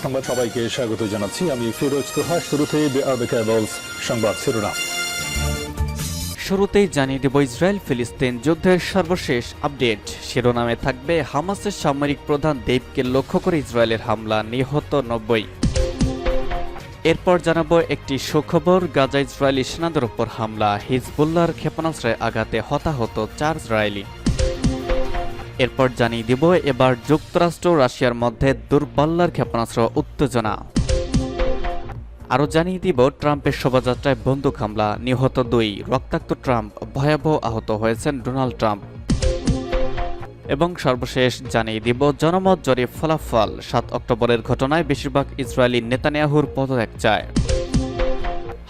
সংবাদ সবাইকে স্বাগত জানাচ্ছি। আমি ফিরোজ তোহা। সংবাদ শিরোনাম। শুরুতেই জানিয়ে দেব ইসরায়েল ফিলিস্তিন যুদ্ধের সর্বশেষ আপডেট। শিরোনামে থাকবে হামাসের সামরিক প্রধান দেবকে লক্ষ্য করে ইসরায়েলের হামলা, নিহত 90। এরপর জানাবো একটি সুখবর, গাজা ইসরায়েলি সেনাদের উপর হামলা, হিজবুল্লাহর ক্ষেপণাস্ত্রে আঘাতে হতাহত 4 ইসরায়েলি। এরপর জানিয়ে দিব এবার যুক্তরাষ্ট্র রাশিয়ার মধ্যে দূরপাল্লার ক্ষেপণাস্ত্র উত্তেজনা। আরও জানিয়ে দিব ট্রাম্পের শোভাযাত্রায় বন্দুক হামলা, নিহত 2, রক্তাক্ত ট্রাম্প, ভয়াবহ আহত হয়েছেন ডোনাল্ড ট্রাম্প। এবং সর্বশেষ জানিয়ে দিব জনমত জরিপ ফলাফল, 7 অক্টোবরের ঘটনায় বেশিরভাগ ইসরায়েলি নেতানিয়াহুর পদত্যাগ চায়।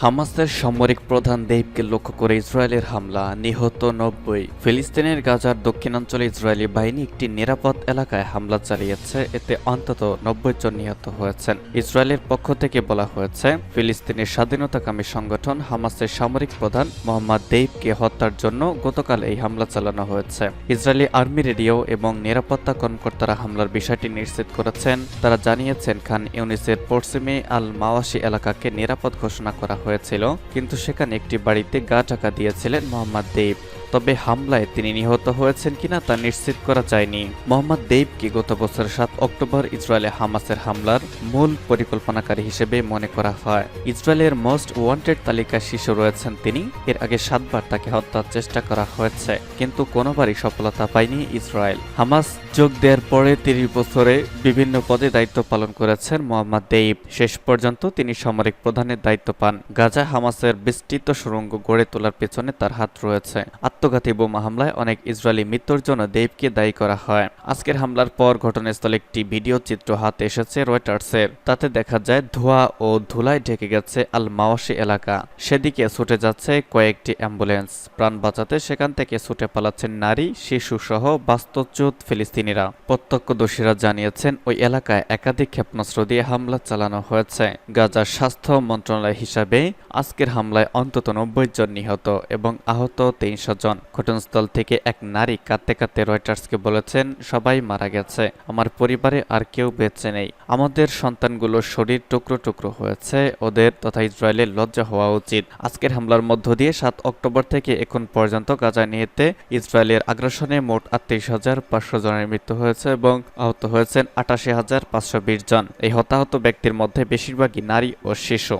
হামাসের সামরিক প্রধান দেবকে লক্ষ্য করে ইসরায়েলের হামলা, নিহত 90। ফিলিস্তিনের গাজার দক্ষিণাঞ্চলে ইসরায়েলি বাহিনী একটি নিরাপদ এলাকায় হামলা চালিয়েছে, এতে অন্তত 90 জন নিহত হয়েছেন। ইসরায়েলের পক্ষ থেকে বলা হয়েছে ফিলিস্তিনের স্বাধীনতাকামী সংগঠন হামাসের সামরিক প্রধান মোহাম্মদ দেবকে হত্যার জন্য গতকাল এই হামলা চালানো হয়েছে। ইসরায়েলি আর্মি রেডিও এবং নিরাপত্তা কর্মকর্তারা হামলার বিষয়টি নিশ্চিত করেছেন। তারা জানিয়েছেন খান ইউনিসের পশ্চিমে আল মাওয়াশি এলাকাকে নিরাপদ ঘোষণা করা হয়েছিল, কিন্তু সেখানে একটি বাড়িতে গা ঢাকা দিয়েছিলেন মোহাম্মদ দেব। তবে হামলায় তিনি নিহত হয়েছেন কিনা তা নিশ্চিত করা যায়নি। মোহাম্মদ দেবকে গত বছর 7 অক্টোবর ইসরায়েলে হামাসের হামলার মূল পরিকল্পনাকারী হিসেবে মনে করা হয়। ইসরায়েলের মোস্ট ওয়ান্টেড তালিকায় শীর্ষে রয়েছেন তিনি। এর আগে 7 বার তাকে হত্যার চেষ্টা করা হয়েছে, কিন্তু কোনোবারই সফলতা পায়নি ইসরায়েল। হামাস যোগ দেওয়ার পরে 30 বছরে বিভিন্ন পদে দায়িত্ব পালন করেছেন মোহাম্মদ দেব। শেষ পর্যন্ত তিনি সামরিক প্রধানের দায়িত্ব পান। গাজা হামাসের বিস্তৃত সুড়ঙ্গ গড়ে তোলার পেছনে তার হাত রয়েছে। আত্মঘাতী বোমা হামলায় অনেক ইসরায়েলি মৃত্যুর জন্য দেবকে দায়ী করা হয়। আজকের হামলার পর ঘটনাস্থলে একটি ভিডিও চিত্র হাতে এসেছে রয়টার্সের। তাতে দেখা যায় ধোঁয়া ও ধুলায় ঢেকে গেছে আল মাওয়াশি এলাকা। সেদিকে ছুটে যাচ্ছে কয়েকটি অ্যাম্বুলেন্স। প্রাণ বাঁচাতে সেখান থেকে ছুটে পালাচ্ছেন নারী, শিশু সহ বাস্তুচ্যুত ফিলিস্তিনিরা। প্রত্যক্ষদর্শীরা জানিয়েছেন ওই এলাকায় একাধিক ক্ষেপণাস্ত্র দিয়ে হামলা চালানো হয়েছে। গাজার স্বাস্থ্য মন্ত্রণালয় হিসাবে আজকের হামলায় অন্তত 90 জন নিহত এবং আহত 300 জন। ঘটনাস্থল থেকে এক নারী কাঁদতে কাঁদতে রয়টার্সকে বলেছেন, সবাই মারা গেছে, আমার পরিবারে আর কেউ বেঁচে নেই। আমাদের সন্তানগুলোর শরীর টুকরো টুকরো হয়েছে। ওদের তথা ইসরায়েলের লজ্জা হওয়া উচিত। আজকের হামলার মধ্য দিয়ে 7 অক্টোবর থেকে এখন পর্যন্ত গাজায় নিহতে ইসরায়েলের আগ্রাসনে মোট 38,500 জনের মৃত্যু হয়েছে এবং আহত হয়েছেন 88,520 জন। এই হতাহত ব্যক্তির মধ্যে বেশিরভাগই নারী ও শিশু।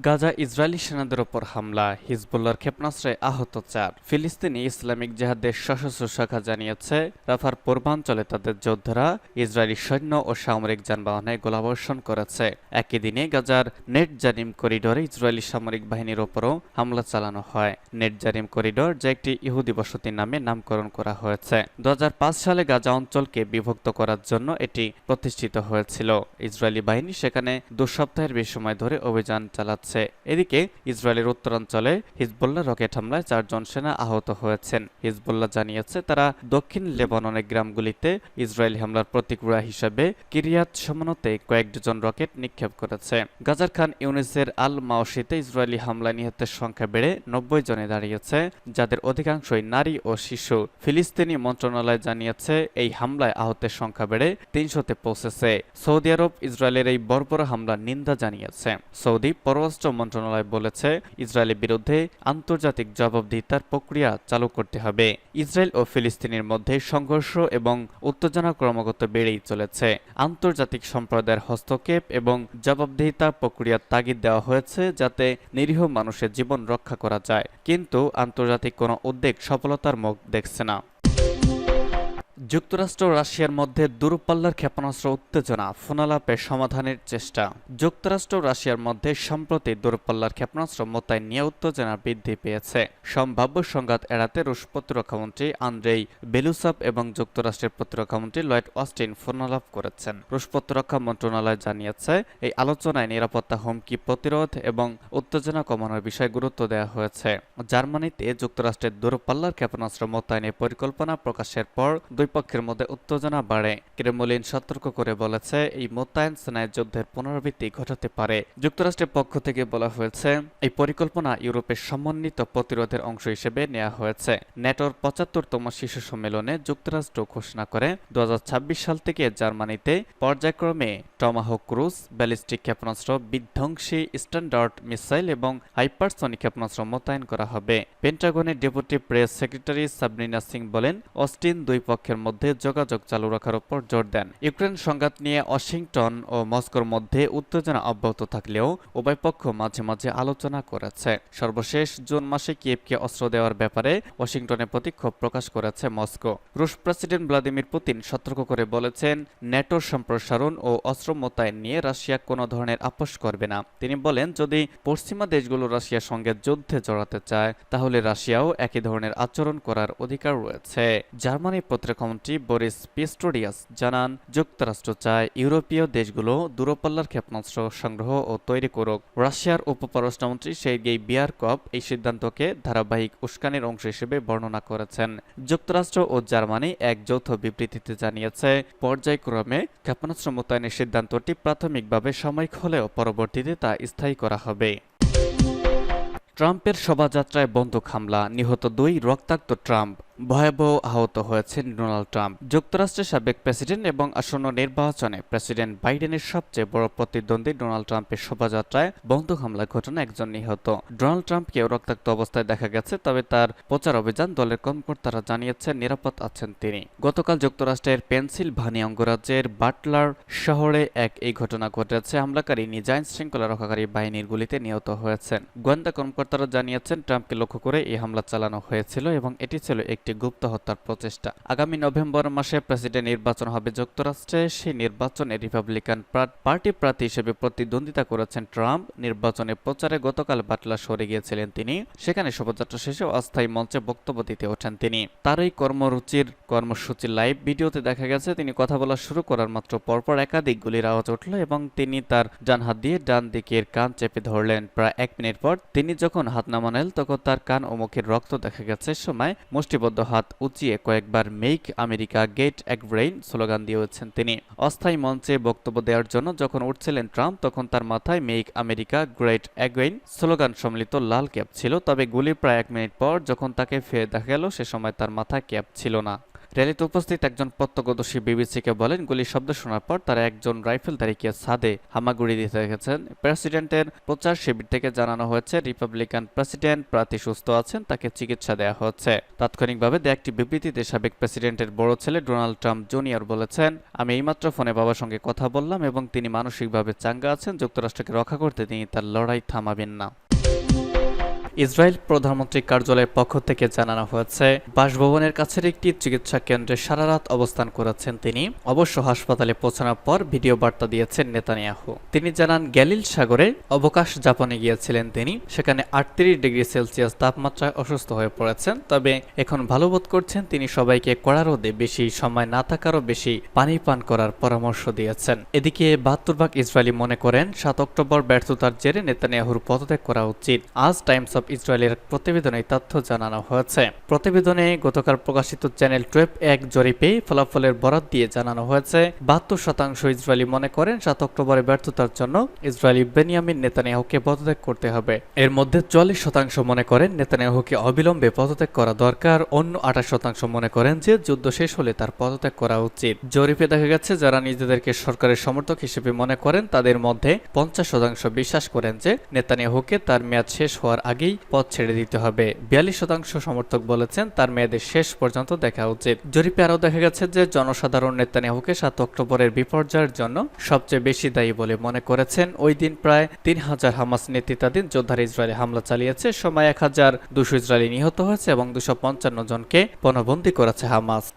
গাজা ইসরায়েলি সেনাদের ওপর হামলা, হিজবুল্লাহর ক্ষেপণাস্ত্রে আহত 4। ফিলিস্তিনি ইসলামিক জিহাদের সশস্ত্র শাখা জানিয়েছে রাফার পূর্বাঞ্চলে তাদের যোদ্ধারা ইসরায়েলি সৈন্য ও সামরিক যানবাহনে গোলাবর্ষণ করেছে। একই দিনে গাজার নেট জারিম করিডোরে ইসরায়েলি সামরিক বাহিনীর ওপরও হামলা চালানো হয়। নেট জারিম করিডোর, যা একটি ইহুদি বসতি নামে নামকরণ করা হয়েছে। 2005 সালে গাজা অঞ্চলকে বিভক্ত করার জন্য এটি প্রতিষ্ঠিত হয়েছিল। ইসরায়েলি বাহিনী সেখানে 2 সপ্তাহের বেশি সময় ধরে অভিযান চালাচ্ছে। এদিকে ইসরায়েলের উত্তরাঞ্চলে হিজবুল্লাহ রকেট হামলায় 4 জন সেনা আহত হয়েছেন। হিজবুল্লাহ জানিয়েছে তারা দক্ষিণ লেবাননের গ্রামগুলিতে ইসরায়েলি হামলার প্রতিক্রিয়া হিসেবে কিরিয়াত শমনতে কয়েক ডজন রকেট নিক্ষেপ করেছে। গাজার খান ইউনিসের আল মাওয়াশিতে ইসরায়েলি হামলায় নিহতের সংখ্যা বেড়ে 90 জনে দাঁড়িয়েছে, যাদের অধিকাংশই নারী ও শিশু। ফিলিস্তিনি মন্ত্রণালয় জানিয়েছে এই হামলায় আহতের সংখ্যা বেড়ে 300-তে পৌঁছেছে। সৌদি আরব ইসরায়েলের এই বর্বর হামলার নিন্দা জানিয়েছে। সৌদি পররাষ্ট্র মন্ত্রণালয় বলেছে ইসরায়েলের বিরুদ্ধে আন্তর্জাতিক জবাবদিহিতার প্রক্রিয়া চালু করতে হবে। ইসরায়েল ও ফিলিস্তিনের মধ্যে সংঘর্ষ এবং উত্তেজনা ক্রমাগত বেড়েই চলেছে। আন্তর্জাতিক সম্প্রদায়ের হস্তক্ষেপ এবং জবাবদিহিতা প্রক্রিয়ার তাগিদ দেওয়া হয়েছে যাতে নিরীহ মানুষের জীবন রক্ষা করা যায়, কিন্তু আন্তর্জাতিক কোনো উদ্যোগ সফলতার মুখ দেখছে না। যুক্তরাষ্ট্র ও রাশিয়ার মধ্যে দূরপাল্লার ক্ষেপণাস্ত্র উত্তেজনা, ফোনালাপে সমাধানের চেষ্টা। যুক্তরাষ্ট্র ও রাশিয়ার মধ্যে সম্প্রতি দূরপাল্লার ক্ষেপণাস্ত্র মোতায়েন নিয়ে উত্তেজনা বৃদ্ধি পেয়েছে। সম্ভাব্য সংঘাত এড়াতে রুশ প্রতিরক্ষামন্ত্রী আন্দ্রেই বেলুসভ এবং যুক্তরাষ্ট্রের প্রতিরক্ষামন্ত্রী লয়েড অস্টিন ফোনালাপ করেছেন। রুশ প্রতিরক্ষা মন্ত্রণালয় জানিয়েছে এই আলোচনায় নিরাপত্তা হুমকি প্রতিরোধ এবং উত্তেজনা কমানোর বিষয়ে গুরুত্ব দেওয়া হয়েছে। জার্মানিতে যুক্তরাষ্ট্রের দূরপাল্লার ক্ষেপণাস্ত্র মোতায়েনের পরিকল্পনা প্রকাশের পর 2 দুই পক্ষের মধ্যে উত্তেজনা বাড়ে। ক্রেমলিন সতর্ক করে বলেছে এই মোতায়েন সেনায় যুদ্ধের পুনরাবৃত্তি ঘটাতে পারে। যুক্তরাষ্ট্রের পক্ষ থেকে বলা হয়েছে এই পরিকল্পনা ইউরোপের সমন্বিত প্রতিরোধের অংশ হিসেবে নেওয়া হয়েছে। ন্যাটোর ৭৫তম শীর্ষ সম্মেলনে যুক্তরাষ্ট্র ঘোষণা করে ২০২৬ সাল থেকে জার্মানিতে পর্যায়ক্রমে টমাহক ক্রুজ ব্যালিস্টিক ক্ষেপণাস্ত্র, বিধ্বংসী স্ট্যান্ডার্ড মিসাইল এবং হাইপারসনিক ক্ষেপণাস্ত্র মোতায়েন করা হবে। পেন্টাগনের deputy press secretary Sabrina Singh বলেন, অস্টিন দুই পক্ষের মধ্যে যোগাযোগ চালু রাখার উপর জোর দেন। ইউক্রেন সংঘাত নিয়ে ওয়াশিংটন ও মস্কোর মধ্যে উত্তেজনা অব্যাহত থাকলেও উভয় পক্ষ মাঝে মাঝে আলোচনা করেছে। সর্বশেষ জুন মাসে কিয়েভকে অস্ত্র দেওয়ার ব্যাপারে ওয়াশিংটনে প্রতিক্ষোভ প্রকাশ করেছে মস্কো। রুশ প্রেসিডেন্ট ভ্লাদিমির পুতিন সতর্ক করে বলেছেন, ন্যাটোর সম্প্রসারণ ও অস্ত্র মোতায়েন নিয়ে রাশিয়া কোনো ধরনের আপোষ করবে না। তিনি বলেন, যদি পশ্চিমা দেশগুলো রাশিয়ার সঙ্গে যুদ্ধে জড়াতে চায় তাহলে রাশিয়াও একই ধরনের আচরণ করার অধিকার রয়েছে। জার্মানির প্রতিরক্ষামন্ত্রী বরিস পিস্টোরিয়াস জানান, যুক্তরাষ্ট্র চায় ইউরোপীয় দেশগুলো দূরপাল্লার ক্ষেপণাস্ত্র সংগ্রহ ও তৈরি করুক। রাশিয়ার উপপররাষ্ট্রমন্ত্রী সের্গেই বিয়ারকভ এই সিদ্ধান্তকে ধারাবাহিক উস্কানির অংশ হিসেবে বর্ণনা করেছেন। যুক্তরাষ্ট্র ও জার্মানি এক যৌথ বিবৃতিতে জানিয়েছে, পর্যায়ক্রমে ক্ষেপণাস্ত্র মোতায়েনের সিদ্ধান্তটি প্রাথমিকভাবে সাময়িক হলেও পরবর্তীতে তা স্থায়ী করা হবে। ট্রাম্পের শোভাযাত্রায় বন্দুক হামলা, নিহত ২, রক্তাক্ত ট্রাম্প। ভয়াবহ আহত হয়েছেন ডোনাল্ড ট্রাম্প। যুক্তরাষ্ট্রের সাবেক প্রেসিডেন্ট এবং আসন্ন নির্বাচনে প্রেসিডেন্ট বাইডেনের সবচেয়ে বড় প্রতিদ্বন্দ্বী ডোনাল্ড ট্রাম্পের শোভাযাত্রায় বন্দুক হামলার ঘটনায় একজন নিহত। ডোনাল্ড ট্রাম্পকে রক্তাক্ত অবস্থায় দেখা গেছে, তবে তার প্রচার অভিযান দলের কর্মকর্তারা জানিয়েছেন নিরাপদ আছেন তিনি। গতকাল যুক্তরাষ্ট্রের পেনসিলভানিয়া অঙ্গরাজ্যের বাটলার শহরে এই ঘটনা ঘটেছে। হামলাকারী নিজ আইন শৃঙ্খলা রক্ষাকারী বাহিনীর গুলিতে নিহত হয়েছেন। গোয়েন্দা কর্মকর্তারা জানিয়েছেন, ট্রাম্পকে লক্ষ্য করে এই হামলা চালানো হয়েছিল এবং এটি ছিল একটি গুপ্ত হত্যার প্রচেষ্টা। আগামী নভেম্বর মাসে প্রেসিডেন্ট নির্বাচন হবে যুক্তরাষ্ট্রে। সেই নির্বাচনে রিপাবলিকান পার্টি প্রার্থী হিসেবে প্রতিদ্বন্দ্বিতা করেছেন ট্রাম্প। নির্বাচনে প্রচারে গতকাল বাটলার শহরে গিয়েছিলেন তিনি। সেখানে শোভাযাত্রা শেষে অস্থায়ী মঞ্চে বক্তব্য দিতে ওঠেন তিনি। তার এই কর্মসূচির লাইভ ভিডিওতে দেখা গেছে তিনি কথা বলা শুরু করার মাত্র পরপর একাধিক গুলির আওয়াজ উঠল এবং তিনি তার ডান হাত দিয়ে ডান দিকের কান চেপে ধরলেন। প্রায় ১ মিনিট পর তিনি যখন হাত নামালেন তখন তার কান ও মুখের রক্ত দেখা গেছে। সময় মুষ্টিবদ্ধ হাত উঁচিয়ে কয়েকবার মেক আমেরিকা গেট অ্যাগ্রেইন স্লোগান দিয়েছেন তিনি। অস্থায়ী মঞ্চে বক্তব্য দেওয়ার জন্য যখন উঠছিলেন ট্রাম্প, তখন তার মাথায় make America great again slogan সম্মিলিত লাল ক্যাপ ছিল। তবে গুলির প্রায় ১ মিনিট পর যখন তাকে ফিরে দেখা গেল, সে সময় তার মাথায় ক্যাপ ছিল না। র্যালিতে উপস্থিত একজন প্রত্যক্ষদর্শী বিবিসিকে বলেন, গুলির শব্দ শোনার পর তারা একজন রাইফেলধারীকে ছাদে হামাগুড়ি দিতে দেখেছেন। প্রেসিডেন্টের প্রচার শিবির থেকে জানানো হয়েছে, রিপাবলিকান প্রেসিডেন্ট প্রার্থী সুস্থ আছেন, তাকে চিকিৎসা দেওয়া হচ্ছে। তাৎক্ষণিকভাবে দেয়া একটি বিবৃতিতে সাবেক প্রেসিডেন্টের বড় ছেলে ডোনাল্ড ট্রাম্প জুনিয়র বলেছেন, আমি এইমাত্র ফোনে বাবার সঙ্গে কথা বললাম এবং তিনি মানসিকভাবে চাঙ্গা আছেন। যুক্তরাষ্ট্রকে রক্ষা করতে তিনি তার লড়াই থামাবেন না। ইসরায়েল প্রধানমন্ত্রীর কার্যালয়ের পক্ষ থেকে জানানো হয়েছে, বাসভবনের কাছের একটি চিকিৎসা কেন্দ্রে সারা রাত অবস্থান করেছেন তিনি। অবশ্য হাসপাতালে পৌঁছানোর পর ভিডিও বার্তা দিয়েছেন নেতানিয়াহু। তিনি জানান, গ্যালিল সাগরে অবকাশ যাপনে গিয়েছিলেন তিনি। সেখানে ৩৮ ডিগ্রি সেলসিয়াস তাপমাত্রায় অসুস্থ হয়ে পড়েছেন, তবে এখন ভালো বোধ করছেন। তিনি সবাইকে কড়া রোদে বেশি সময় না থাকারও বেশি পানি পান করার পরামর্শ দিয়েছেন। এদিকে ৭২ ভাগ ইসরায়েলি মনে করেন ৭ অক্টোবর ব্যর্থতার জেরে নেতানিয়াহুর পদত্যাগ করা উচিত। আজ টাইমস অব ইসরায়েলের প্রতিবেদনে তথ্য জানানো হয়েছে। প্রতিবেদনে গতকাল প্রকাশিত চ্যানেল 12 এক জরিপে ফলাফলের বরাত দিয়ে জানানো হয়েছে, ৭২% ইসরায়েলি মনে করেন ৭ অক্টোবরের ব্যর্থতার জন্য ইসরায়েলি বেনিয়ামিন নেতানিয়াহুকে পদত্যাগ করতে হবে। এর মধ্যে ৪০% মনে করেন নেতানিয়াহুকে অবিলম্বে পদত্যাগ করা দরকার। অন্য ২৮% মনে করেন যে যুদ্ধ শেষ হলে তার পদত্যাগ করা উচিত। জরিপে দেখা গেছে, যারা নিজেদেরকে সরকারের সমর্থক হিসেবে মনে করেন তাদের মধ্যে ৫০% বিশ্বাস করেন যে নেতানিয়াহুকে তার মেয়াদ শেষ হওয়ার আগেই পদ ছেড়ে দিতে হবে। ৪২% সমর্থক বলেছেন তার মেয়াদের শেষ পর্যন্ত দেখা উচিত। জরিপে আরও দেখা গেছে যে জনসাধারণ নেতানিয়াহুকে ৭ অক্টোবরের বিপর্যয়ের জন্য সবচেয়ে বেশি দায়ী বলে মনে করেছেন। ওই দিন প্রায় ৩,০০০ হামাস নেতৃত্বাধীন যোদ্ধারা ইসরায়েলে হামলা চালিয়েছে। সময় ১,২০০ ইসরায়েলি নিহত হয়েছে এবং ২৫৫ জনকে পণবন্দী করেছে হামাস।